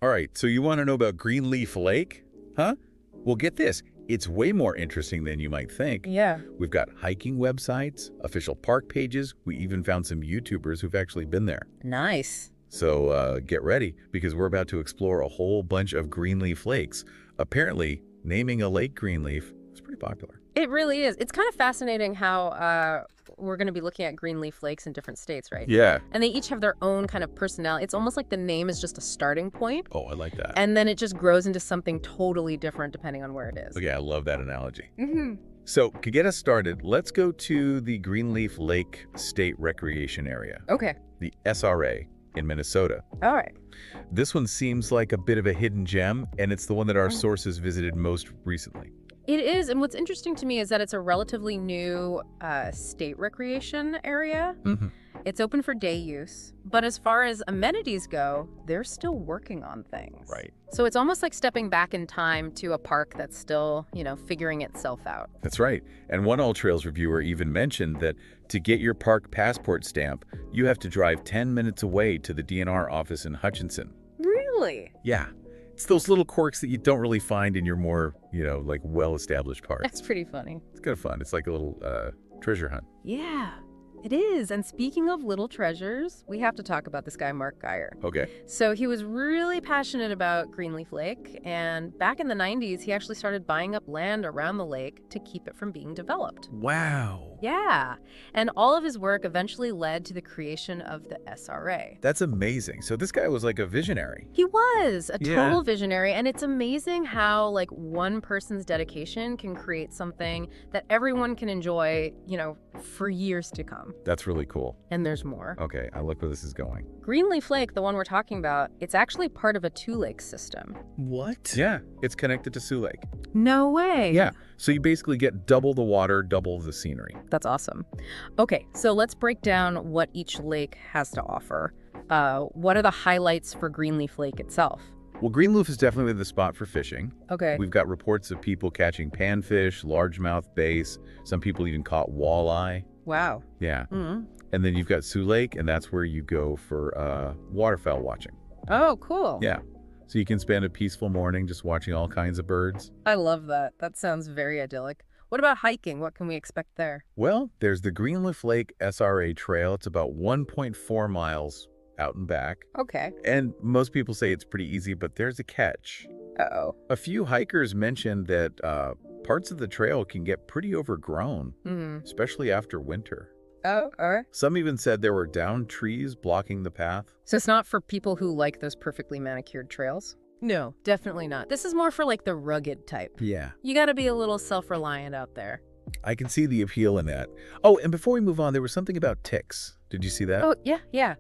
All right, so you want to know about GreenLeaf Lake? Huh? Well, get this. It's way more interesting than you might think. Yeah. We've got hiking websites, official park pages. We even found some YouTubers who've actually been there. Nice. So get ready, because we're about to explore a whole bunch of GreenLeaf lakes. Apparently, naming a lake GreenLeaf is pretty popular. It really is. It's kind of fascinating how we're going to be looking at greenleaf lakes in different states, right? Yeah. And they each have their own kind of personality. It's almost like the name is just a starting point. Oh, I like that. And then it just grows into something totally different depending on where it is. Okay, I love that analogy. Mm-hmm. So to get us started, let's go to the GreenLeaf Lake State Recreation Area, Okay. the SRA in Minnesota. All right. This one seems like a bit of a hidden gem, and it's the one that our sources visited most recently. It is. And what's interesting to me is that it's a relatively new state recreation area. Mm-hmm. It's open for day use. But as far as amenities go, they're still working on things. Right. So it's almost like stepping back in time to a park that's still, figuring itself out. That's right. And one All Trails reviewer even mentioned that to get your park passport stamp, you have to drive 10 minutes away to the DNR office in Hutchinson. Really? Yeah. It's those little quirks that you don't really find in your more, like well-established parks. That's pretty funny. It's kind of fun. It's like a little treasure hunt. Yeah, it is. And speaking of little treasures, we have to talk about this guy, Mark Geyer. Okay. So he was really passionate about Greenleaf Lake, and back in the 90s, he actually started buying up land around the lake to keep it from being developed. Wow. Yeah, and all of his work eventually led to the creation of the SRA. That's amazing. So this guy was like a visionary. He was a Yeah. total visionary, and it's amazing how, one person's dedication can create something that everyone can enjoy, for years to come. That's really cool. And there's more. Okay, I look where this is going. Greenleaf Lake, the one we're talking about, it's actually part of a two-lake system. What? Yeah, it's connected to Sioux Lake. No way. Yeah, so you basically get double the water, double the scenery. That's awesome. Okay, so let's break down what each lake has to offer. What are the highlights for Greenleaf Lake itself? Well, GreenLeaf is definitely the spot for fishing. Okay. We've got reports of people catching panfish, largemouth bass. Some people even caught walleye. Wow. Yeah. Mm-hmm. And then you've got Sioux Lake, and that's where you go for waterfowl watching. Oh, cool. Yeah. So you can spend a peaceful morning just watching all kinds of birds. I love that. That sounds very idyllic. What about hiking? What can we expect there? Well, there's the Greenleaf Lake SRA Trail. It's about 1.4 miles out and back. Okay. And most people say it's pretty easy, but there's a catch. Uh-oh. A few hikers mentioned that parts of the trail can get pretty overgrown, Mm-hmm. especially after winter. Oh, all right. Some even said there were downed trees blocking the path. So it's not for people who like those perfectly manicured trails? No, definitely not. This is more for the rugged type. Yeah. You gotta be a little self-reliant out there. I can see the appeal in that. Oh, and before we move on, there was something about ticks. Did you see that? Oh, yeah.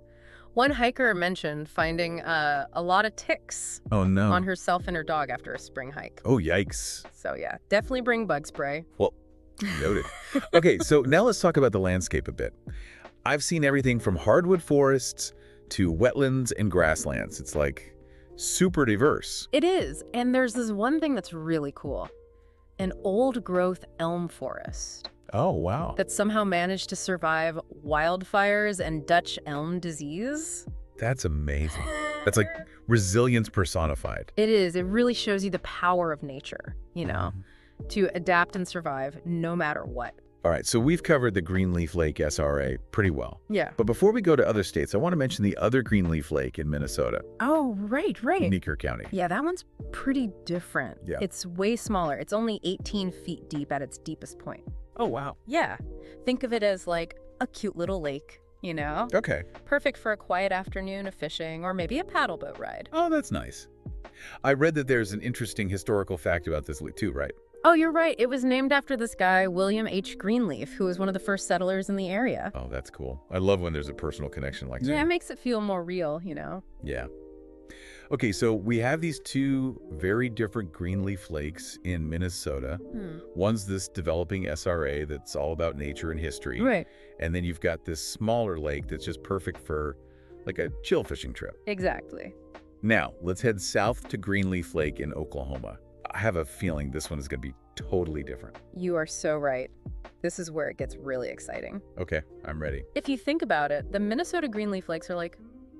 One hiker mentioned finding a lot of ticks Oh, no. on herself and her dog after a spring hike. Oh, yikes. So yeah, definitely bring bug spray. Well, noted. Okay, so now let's talk about the landscape a bit. I've seen everything from hardwood forests to wetlands and grasslands. It's super diverse. It is, and there's this one thing that's really cool. An old-growth elm forest Oh, wow. that somehow managed to survive wildfires and Dutch elm disease. That's amazing. That's like resilience personified. It is. It really shows you the power of nature, to adapt and survive no matter what. All right, so we've covered the Greenleaf Lake SRA pretty well. Yeah. But before we go to other states, I want to mention the other Greenleaf Lake in Minnesota, Oh, right. Meeker County. Yeah, that one's pretty different. Yeah. It's way smaller. It's only 18 feet deep at its deepest point. Oh, wow. Yeah. Think of it as a cute little lake, Okay. Perfect for a quiet afternoon of fishing or maybe a paddle boat ride. Oh, that's nice. I read that there's an interesting historical fact about this lake too, right? Oh, you're right. It was named after this guy, William H. Greenleaf, who was one of the first settlers in the area. Oh, that's cool. I love when there's a personal connection like that. Yeah, it makes it feel more real, Yeah. Okay, so we have these two very different Greenleaf lakes in Minnesota. One's this developing SRA that's all about nature and history. Right. And then you've got this smaller lake that's just perfect for a chill fishing trip. Exactly. Now, let's head south to Greenleaf Lake in Oklahoma. I have a feeling this one is going to be totally different. You are so right. This is where it gets really exciting. Okay, I'm ready. If you think about it, the Minnesota Greenleaf Lakes are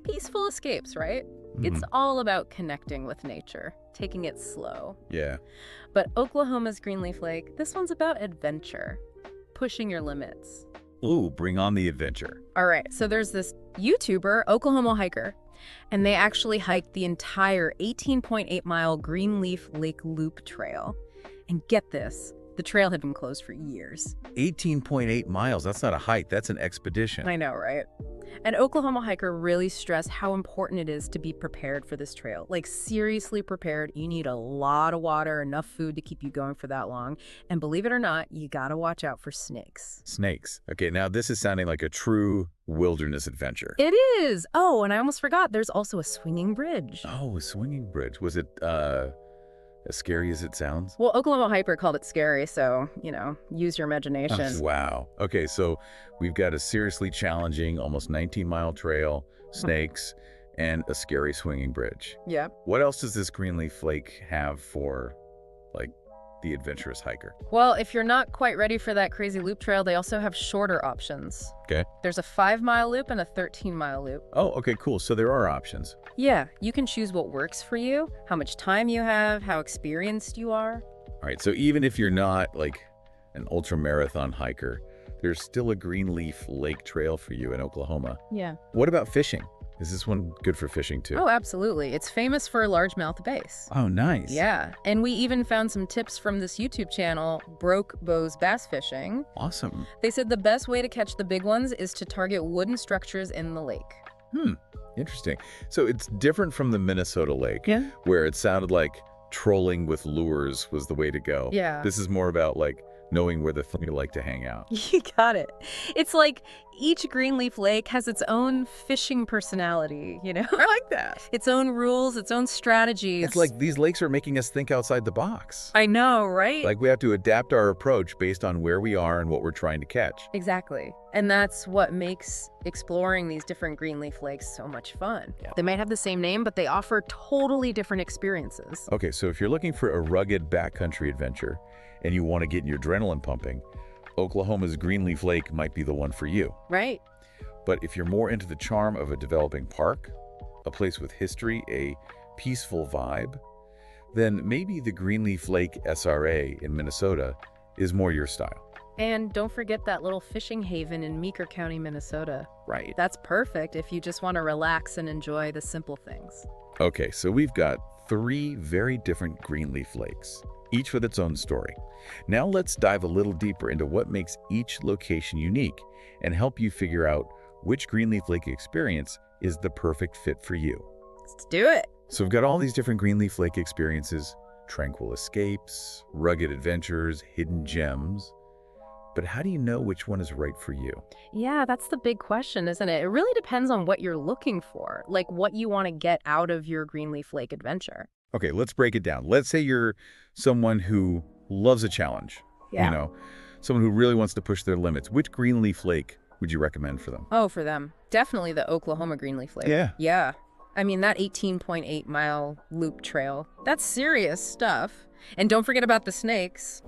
peaceful escapes, right? It's all about connecting with nature, taking it slow. Yeah. But Oklahoma's Greenleaf Lake, this one's about adventure, pushing your limits. Ooh, bring on the adventure. All right, so there's this YouTuber, Oklahoma hiker, and they actually hiked the entire 18.8-mile Greenleaf Lake Loop Trail. And get this, the trail had been closed for years. 18.8 miles. That's not a hike. That's an expedition. I know, right? An Oklahoma hiker really stressed how important it is to be prepared for this trail. Like, seriously prepared. You need a lot of water, enough food to keep you going for that long. And believe it or not, you gotta watch out for snakes. Snakes. Okay, now this is sounding like a true wilderness adventure. It is! Oh, and I almost forgot, there's also a swinging bridge. Oh, a swinging bridge. Was it as scary as it sounds? Well, Oklahoma hiker called it scary, so, use your imagination. Wow. Okay, so we've got a seriously challenging, almost 19-mile trail, snakes, and a scary swinging bridge. Yeah. What else does this Greenleaf Lake have for, like, the adventurous hiker? Well, if you're not quite ready for that crazy loop trail, they also have shorter options. Okay. There's a 5-mile loop and a 13-mile loop. Oh, okay, cool. So there are options. Yeah, you can choose what works for you, how much time you have, how experienced you are. All right, so even if you're not, like, an ultra-marathon hiker, there's still a Greenleaf Lake trail for you in Oklahoma. Yeah. What about fishing? Is this one good for fishing, too? Oh, absolutely. It's famous for largemouth bass. Oh, nice. Yeah, and we even found some tips from this YouTube channel, Broke Bows Bass Fishing. Awesome. They said the best way to catch the big ones is to target wooden structures in the lake. Interesting. So it's different from the Minnesota lake, where it sounded like trolling with lures was the way to go. Yeah. This is more about, like, knowing where the thing you like to hang out. You got it. It's like each Greenleaf Lake has its own fishing personality, I like that. Its own rules, its own strategies. It's like these lakes are making us think outside the box. I know, right? Like we have to adapt our approach based on where we are and what we're trying to catch. Exactly. And that's what makes exploring these different Greenleaf lakes so much fun. Yeah. They might have the same name, but they offer totally different experiences. Okay, so if you're looking for a rugged backcountry adventure and you want to get your adrenaline pumping, Oklahoma's Greenleaf Lake might be the one for you. Right. But if you're more into the charm of a developing park, a place with history, a peaceful vibe, then maybe the Greenleaf Lake SRA in Minnesota is more your style. And don't forget that little fishing haven in Meeker County, Minnesota. Right. That's perfect if you just want to relax and enjoy the simple things. Okay, so we've got 3 very different Greenleaf lakes, each with its own story. Now let's dive a little deeper into what makes each location unique and help you figure out which Greenleaf Lake experience is the perfect fit for you. Let's do it. So we've got all these different Greenleaf Lake experiences, tranquil escapes, rugged adventures, hidden gems. But how do you know which one is right for you? Yeah, that's the big question, isn't it? It really depends on what you're looking for, like what you want to get out of your Greenleaf Lake adventure. Okay, let's break it down. Let's say you're someone who loves a challenge. Yeah. Someone who really wants to push their limits. Which Greenleaf Lake would you recommend for them? Oh, for them. Definitely the Oklahoma Greenleaf Lake. Yeah. Yeah. I mean, that 18.8-mile loop trail, that's serious stuff. And don't forget about the snakes.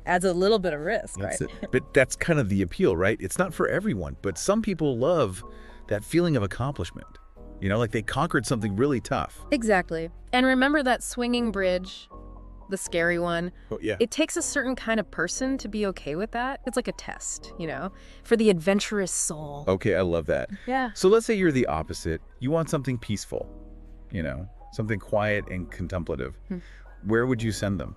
Adds a little bit of risk, That's right? it. But that's kind of the appeal, right? It's not for everyone, but some people love that feeling of accomplishment. Like they conquered something really tough. Exactly. And remember that swinging bridge, the scary one? Oh, yeah. It takes a certain kind of person to be okay with that. It's like a test, for the adventurous soul. Okay, I love that. Yeah. So let's say you're the opposite. You want something peaceful, something quiet and contemplative. Where would you send them?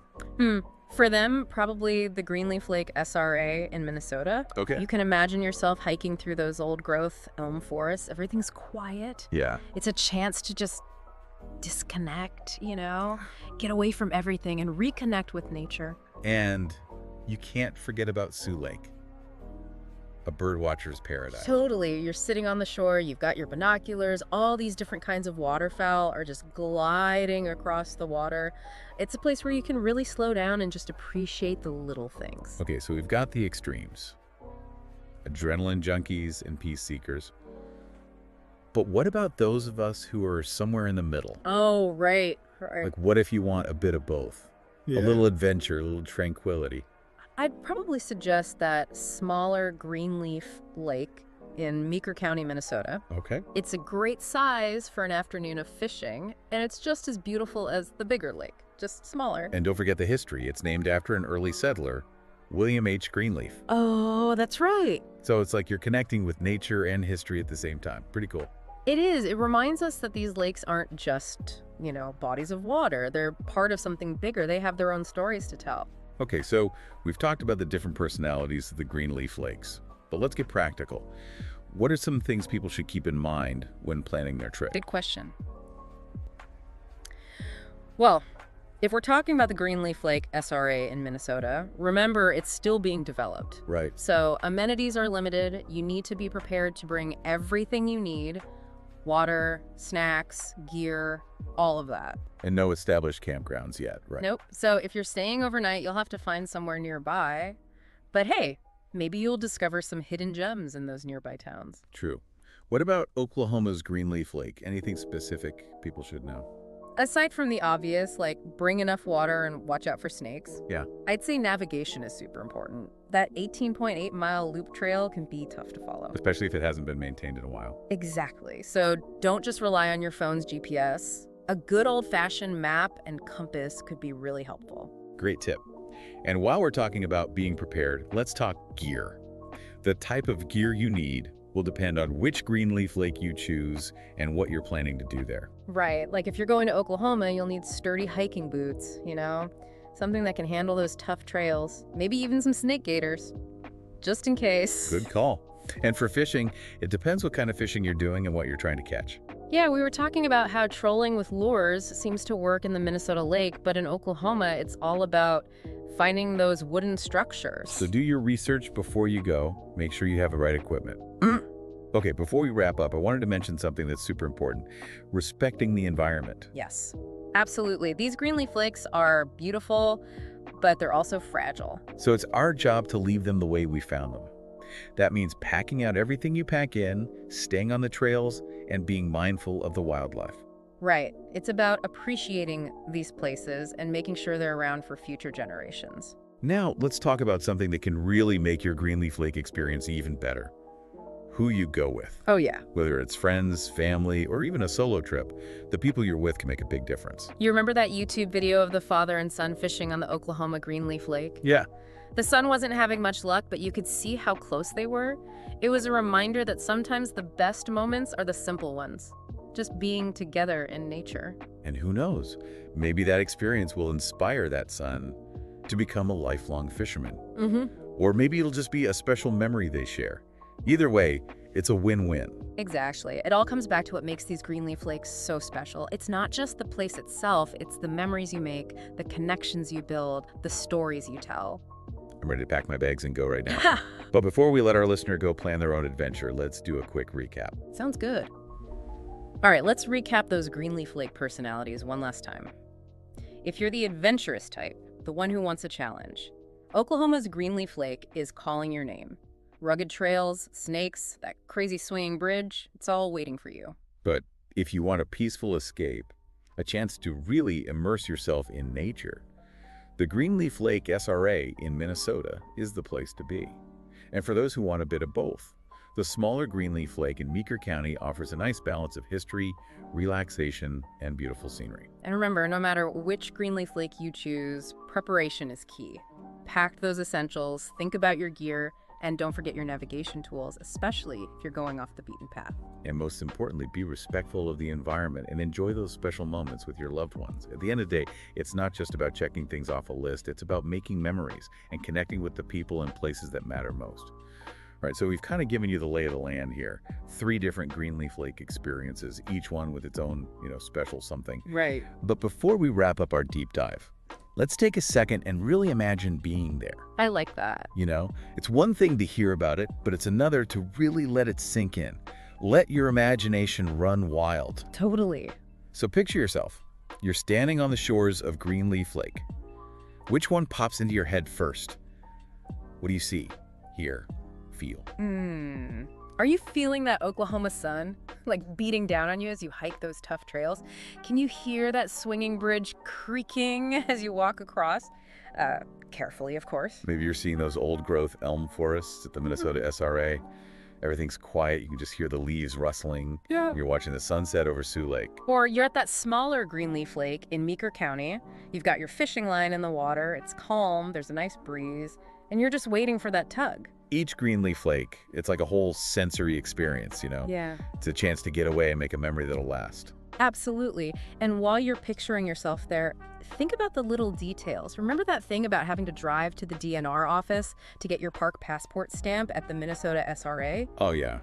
For them, probably the Greenleaf Lake SRA in Minnesota. Okay. You can imagine yourself hiking through those old growth elm forests. Everything's quiet. Yeah. It's a chance to just disconnect, get away from everything and reconnect with nature. And you can't forget about Sioux Lake, a birdwatcher's paradise. Totally. You're sitting on the shore, you've got your binoculars, all these different kinds of waterfowl are just gliding across the water. It's a place where you can really slow down and just appreciate the little things. Okay, so we've got the extremes. Adrenaline junkies and peace seekers. But what about those of us who are somewhere in the middle? Oh, right. Like, what if you want a bit of both? A little adventure, a little tranquility. I'd probably suggest that smaller Greenleaf Lake in Meeker County, Minnesota. Okay. It's a great size for an afternoon of fishing, and it's just as beautiful as the bigger lake, just smaller. And don't forget the history. It's named after an early settler, William H. Greenleaf. Oh, that's right. So it's like you're connecting with nature and history at the same time. Pretty cool. It is. It reminds us that these lakes aren't just, bodies of water. They're part of something bigger. They have their own stories to tell. Okay, so we've talked about the different personalities of the Greenleaf Lakes, but let's get practical. What are some things people should keep in mind when planning their trip? Good question. Well, if we're talking about the Greenleaf Lake SRA in Minnesota, remember it's still being developed. Right. So amenities are limited. You need to be prepared to bring everything you need: water, snacks, gear, all of that. And no established campgrounds yet, right? Nope. So if you're staying overnight, you'll have to find somewhere nearby. But hey, maybe you'll discover some hidden gems in those nearby towns. True. What about Oklahoma's Greenleaf Lake? Anything specific people should know? Aside from the obvious, like bring enough water and watch out for snakes, Yeah. I'd say navigation is super important. That 18.8-mile loop trail can be tough to follow. Especially if it hasn't been maintained in a while. Exactly. So don't just rely on your phone's GPS. A good old-fashioned map and compass could be really helpful. Great tip. And while we're talking about being prepared, let's talk gear. The type of gear you need will depend on which Greenleaf Lake you choose and what you're planning to do there. Right. Like if you're going to Oklahoma, you'll need sturdy hiking boots, something that can handle those tough trails. Maybe even some snake gaiters, just in case. Good call. And for fishing, it depends what kind of fishing you're doing and what you're trying to catch. Yeah, we were talking about how trolling with lures seems to work in the Minnesota lake, but in Oklahoma, it's all about finding those wooden structures. So do your research before you go. Make sure you have the right equipment. Okay, before we wrap up, I wanted to mention something that's super important: respecting the environment. Yes, absolutely. These Greenleaf Lakes are beautiful, but they're also fragile. So it's our job to leave them the way we found them. That means packing out everything you pack in, staying on the trails, and being mindful of the wildlife. Right. It's about appreciating these places and making sure they're around for future generations. Now, let's talk about something that can really make your Greenleaf Lake experience even better: who you go with. Oh, yeah. Whether it's friends, family, or even a solo trip, the people you're with can make a big difference. You remember that YouTube video of the father and son fishing on the Oklahoma Greenleaf Lake? Yeah. The son wasn't having much luck, but you could see how close they were. It was a reminder that sometimes the best moments are the simple ones, just being together in nature. And who knows, maybe that experience will inspire that son to become a lifelong fisherman. Or maybe it'll just be a special memory they share. Either way, it's a win-win. Exactly. It all comes back to what makes these Greenleaf Lakes so special. It's not just the place itself, it's the memories you make, the connections you build, the stories you tell. I'm ready to pack my bags and go right now. But before we let our listener go plan their own adventure, let's do a quick recap. Sounds good. All right, let's recap those Greenleaf Lake personalities one last time. If you're the adventurous type, the one who wants a challenge, Oklahoma's Greenleaf Lake is calling your name. Rugged trails, snakes, that crazy swinging bridge, it's all waiting for you. But if you want a peaceful escape, a chance to really immerse yourself in nature, the Greenleaf Lake SRA in Minnesota is the place to be. And for those who want a bit of both, the smaller Greenleaf Lake in Meeker County offers a nice balance of history, relaxation, and beautiful scenery. And remember, no matter which Greenleaf Lake you choose, preparation is key. Pack those essentials, think about your gear, and don't forget your navigation tools, especially if you're going off the beaten path. And most importantly, be respectful of the environment and enjoy those special moments with your loved ones. At the end of the day, it's not just about checking things off a list, it's about making memories and connecting with the people and places that matter most. All right, so we've kind of given you the lay of the land here. 3 different Greenleaf Lake experiences, each one with its own, special something. Right. But before we wrap up our deep dive, let's take a second and really imagine being there. I like that. It's one thing to hear about it, but it's another to really let it sink in. Let your imagination run wild. Totally. So picture yourself. You're standing on the shores of Greenleaf Lake. Which one pops into your head first? What do you see, hear, feel? Are you feeling that Oklahoma sun, like beating down on you as you hike those tough trails? Can you hear that swinging bridge creaking as you walk across? Carefully, of course. Maybe you're seeing those old-growth elm forests at the Minnesota SRA. Everything's quiet. You can just hear the leaves rustling. Yeah. You're watching the sunset over Sioux Lake. Or you're at that smaller Greenleaf Lake in Meeker County. You've got your fishing line in the water. It's calm. There's a nice breeze. And you're just waiting for that tug. Each Greenleaf Lake, it's like a whole sensory experience, Yeah. It's a chance to get away and make a memory that'll last. Absolutely. And while you're picturing yourself there, think about the little details. Remember that thing about having to drive to the DNR office to get your park passport stamp at the Minnesota SRA? Oh, yeah.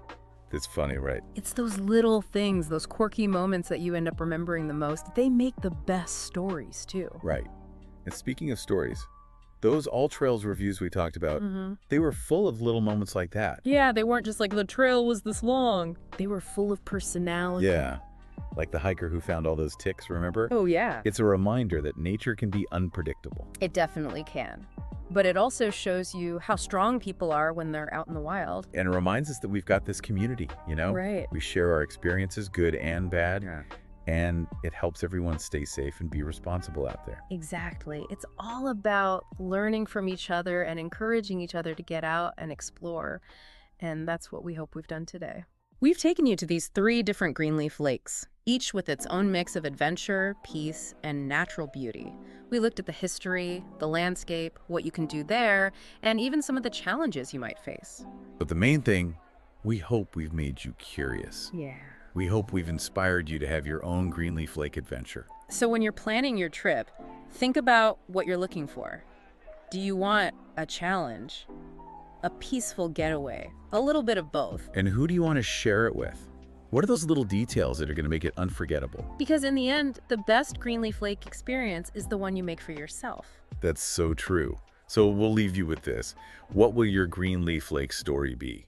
That's funny, right? It's those little things, those quirky moments that you end up remembering the most. They make the best stories, too. Right. And speaking of stories, those All Trails reviews we talked about, they were full of little moments like that. Yeah, they weren't just like, the trail was this long. They were full of personality. Yeah. Like the hiker who found all those ticks, remember? Oh, yeah. It's a reminder that nature can be unpredictable. It definitely can. But it also shows you how strong people are when they're out in the wild. And it reminds us that we've got this community, Right. We share our experiences, good and bad. Yeah. And it helps everyone stay safe and be responsible out there. Exactly. It's all about learning from each other and encouraging each other to get out and explore. And that's what we hope we've done today. We've taken you to these 3 different Greenleaf lakes, each with its own mix of adventure, peace, and natural beauty. We looked at the history, the landscape, what you can do there, and even some of the challenges you might face. But the main thing, we hope we've made you curious. Yeah. We hope we've inspired you to have your own Greenleaf Lake adventure. So when you're planning your trip, think about what you're looking for. Do you want a challenge? A peaceful getaway? A little bit of both. And who do you want to share it with? What are those little details that are going to make it unforgettable? Because in the end, the best Greenleaf Lake experience is the one you make for yourself. That's so true. So we'll leave you with this. What will your Greenleaf Lake story be?